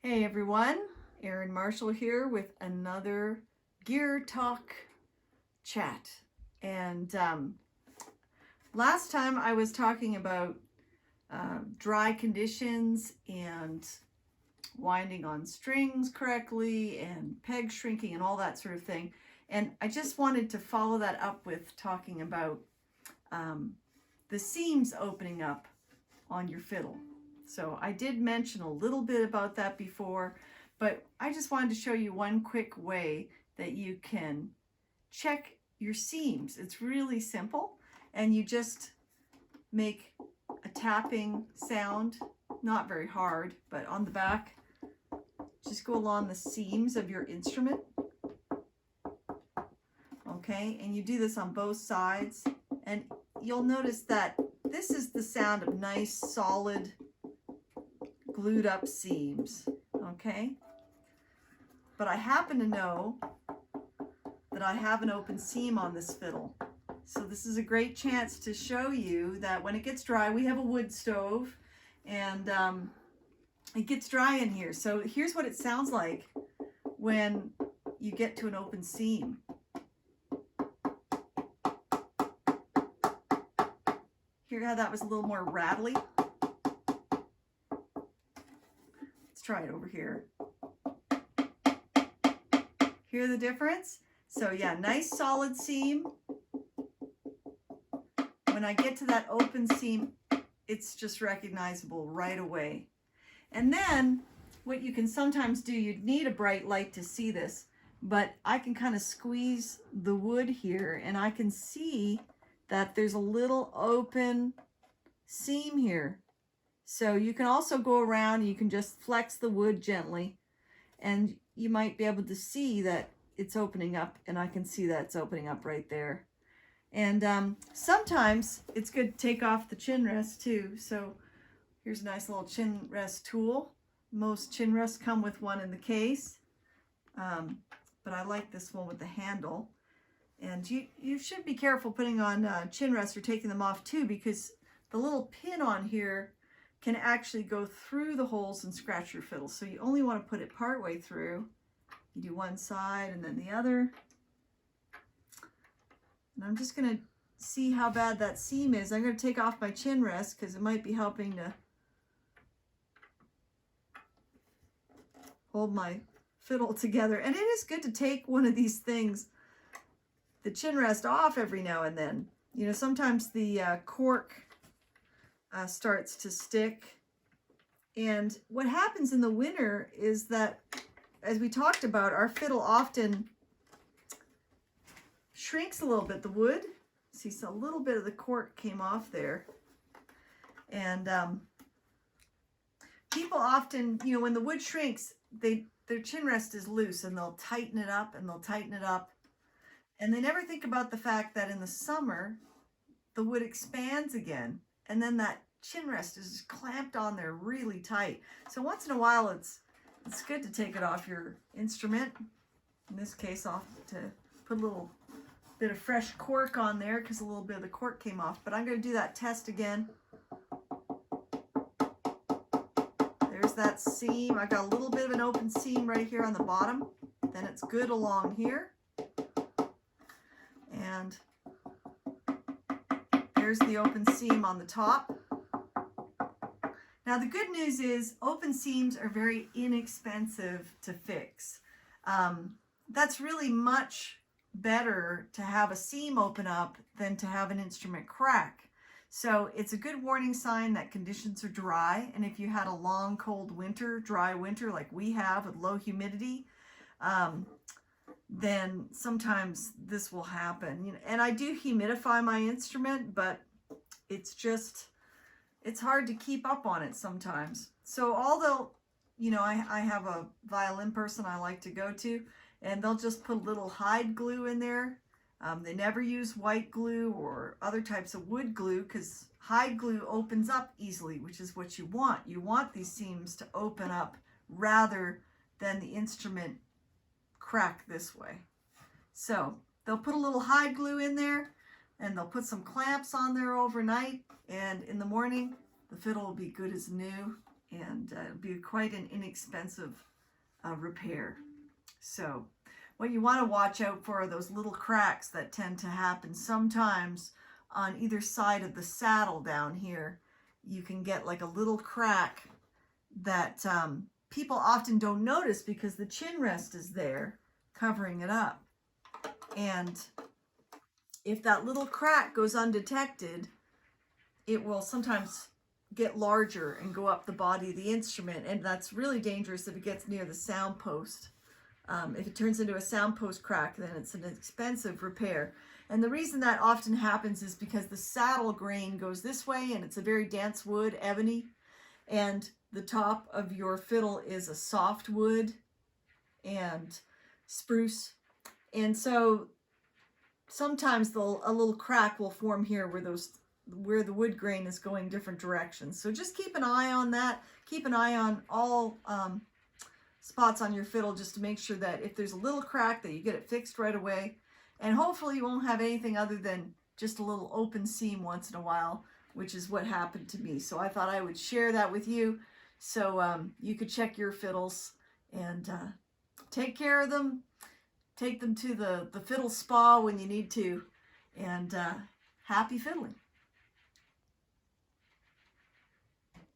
Hey everyone, Erynn Marshall here with another Gear Talk chat. And last time I was talking about dry conditions and winding on strings correctly and peg shrinking and all that sort of thing. And I just wanted to follow that up with talking about the seams opening up on your fiddle. So I did mention a little bit about that before, but I just wanted to show you one quick way that you can check your seams. It's really simple, and you just make a tapping sound, not very hard, but on the back. Just go along the seams of your instrument. Okay, and you do this on both sides, and you'll notice that this is the sound of nice, solid, glued up seams, okay? But I happen to know that I have an open seam on this fiddle. So this is a great chance to show you that when it gets dry, we have a wood stove, and it gets dry in here. So here's what it sounds like when you get to an open seam. Hear how that was a little more rattly? Try it over here. Hear the difference? So yeah, nice solid seam. When I get to that open seam, it's just recognizable right away. And then what you can sometimes do, you'd need a bright light to see this, but I can kind of squeeze the wood here and I can see that there's a little open seam here. So you can also go around, you can just flex the wood gently, and you might be able to see that it's opening up, and I can see that it's opening up right there. And sometimes it's good to take off the chin rest too. So here's a nice little chin rest tool. Most chin rests come with one in the case, but I like this one with the handle. And you should be careful putting on chin rests or taking them off too, because the little pin on here can actually go through the holes and scratch your fiddle. So you only want to put it part way through. You do one side and then the other. And I'm just going to see how bad that seam is. I'm going to take off my chin rest because it might be helping to hold my fiddle together. And it is good to take one of these things, the chin rest, off every now and then. You know, sometimes the cork starts to stick. And what happens in the winter is that, as we talked about, our fiddle often shrinks a little bit, the wood. See, so a little bit of the cork came off there. And people often, you know, when the wood shrinks, their chin rest is loose and they'll tighten it up and they'll tighten it up. And they never think about the fact that in the summer, the wood expands again. And then that chin rest is clamped on there really tight. So once in a while, it's good to take it off your instrument. In this case, I'll have to put a little bit of fresh cork on there because a little bit of the cork came off. But I'm going to do that test again. There's that seam. I got a little bit of an open seam right here on the bottom. Then it's good along here. And there's the open seam on the top. Now the good news is open seams are very inexpensive to fix. That's really much better to have a seam open up than to have an instrument crack. So it's a good warning sign that conditions are dry, and if you had a long cold winter, dry winter like we have with low humidity, then sometimes this will happen. You know, and I do humidify my instrument, but it's hard to keep up on it sometimes. So although, you know, I have a violin person I like to go to, and they'll just put a little hide glue in there. They never use white glue or other types of wood glue because hide glue opens up easily, which is what you want. You want these seams to open up rather than the instrument crack this way. So they'll put a little hide glue in there, and they'll put some clamps on there overnight, and in the morning the fiddle will be good as new, and it'll be quite an inexpensive repair. So what you want to watch out for are those little cracks that tend to happen sometimes on either side of the saddle down here. You can get like a little crack that people often don't notice because the chin rest is there covering it up. And if that little crack goes undetected, it will sometimes get larger and go up the body of the instrument, and that's really dangerous if it gets near the sound post. If it turns into a sound post crack, then it's an expensive repair. And the reason that often happens is because the saddle grain goes this way, and it's a very dense wood, ebony, and the top of your fiddle is a soft wood and spruce. And so sometimes a little crack will form here where the wood grain is going different directions. So just keep an eye on that. Keep an eye on all spots on your fiddle just to make sure that if there's a little crack that you get it fixed right away. And hopefully you won't have anything other than just a little open seam once in a while, which is what happened to me. So I thought I would share that with you so you could check your fiddles and take care of them. Take them to the fiddle spa when you need to. And happy fiddling.